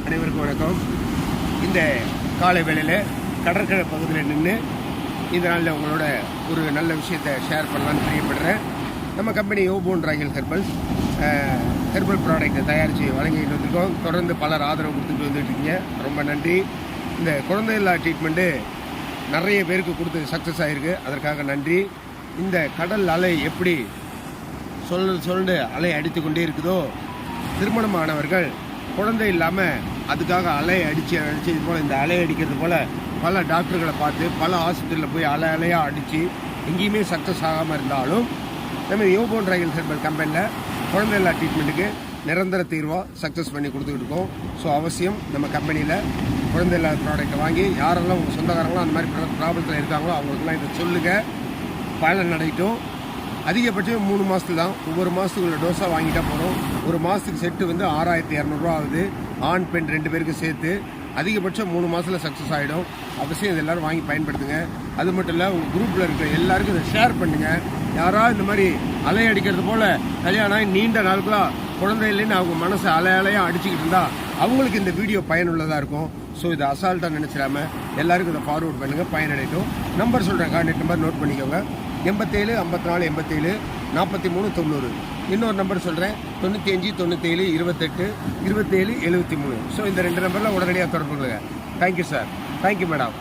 அனைவருக்கும் வணக்கம். இந்த காலை வேளையில் கடற்கரை பகுதியில் நின்று இந்த நாளில் உங்களோட ஒரு நல்ல விஷயத்தை ஷேர் பண்ணலான்னு தெரியப்படுறேன். நம்ம கம்பெனி யோபோன் ராயல் ஹெர்பல் ப்ராடக்ட்டை தயாரித்து வழங்கிட்டு வந்திருக்கோம். தொடர்ந்து பலர் ஆதரவு கொடுத்துட்டு வந்துட்டுருக்கீங்க, ரொம்ப நன்றி. இந்த குழந்தை இல்லா ட்ரீட்மெண்ட்டு நிறைய பேருக்கு கொடுத்து சக்ஸஸ் ஆகிருக்கு, அதற்காக நன்றி. இந்த கடல் அலை எப்படி சொல்லிட்டு அலை அடித்து கொண்டே இருக்குதோ, திருமணமானவர்கள் குழந்தை இல்லாமல் அதுக்காக அலை அடித்து இது போல் இந்த அலை அடிக்கிறது போல் பல டாக்டர்களை பார்த்து பல ஆஸ்பத்திரியில் போய் அலையாக அடித்து எங்கேயுமே சக்ஸஸ் ஆகாமல் இருந்தாலும் நம்ம யோபோன் ராயல் ஹெர்பல் கம்பெனியில் குழந்தை இல்லா ட்ரீட்மெண்ட்டுக்கு நிரந்தர தீர்வாக சக்ஸஸ் பண்ணி கொடுத்துக்கிட்டு இருக்கோம். ஸோ அவசியம் நம்ம கம்பெனியில் குழந்தை இல்லாத ப்ராடக்ட்டை வாங்கி யாரெல்லாம் உங்கள் சொந்தக்காரங்களும் அந்த மாதிரி ப்ராப்ளத்தில் இருக்காங்களோ அவங்களுக்குலாம் இதை சொல்லுங்கள், பலன் அடையட்டும். அதிகபட்சம் 3 மாதத்துக்கு தான், ஒவ்வொரு மாதத்துக்கு உள்ள டோஸாக வாங்கிட்டா போகிறோம். ஒரு மாதத்துக்கு செட்டு வந்து 6200 ஆகுது, ஆண் பெண் 2 பேருக்கு சேர்த்து. அதிகபட்சம் 3 மாதத்தில் சக்ஸஸ் ஆகிடும். அவசியம் இது எல்லோரும் வாங்கி பயன்படுத்துங்க. அது மட்டும் இல்லை, உங்கள் குரூப்பில் இருக்கிற எல்லாருக்கும் இதை ஷேர் பண்ணுங்கள். யாராவது இந்த மாதிரி அலை அடிக்கிறது போல் கல்யாணம் நீண்ட நாளுக்குலாம் குழந்தை இல்லைன்னு அவங்க மனசை அலையாக அடிச்சுக்கிட்டு இருந்தால் அவங்களுக்கு இந்த வீடியோ பயனுள்ளதாக இருக்கும். ஸோ இதை அசால்ட்டாக நினச்சிடாமல் எல்லாருக்கும் இதை ஃபார்வர்ட் பண்ணுங்கள், பயனடையட்டும். நம்பர் சொல்கிறேன், கான்டாக்ட் நம்பர் நோட் பண்ணிக்கோங்க. 87 54 87 43 90. இன்னொரு நம்பர் சொல்கிறேன், 95 97 28 27 73. ஸோ இந்த 2 நம்பரில் உடனடியாக தொடர்பு கொள்ளுங்கள். Thank you sir, thank you madam.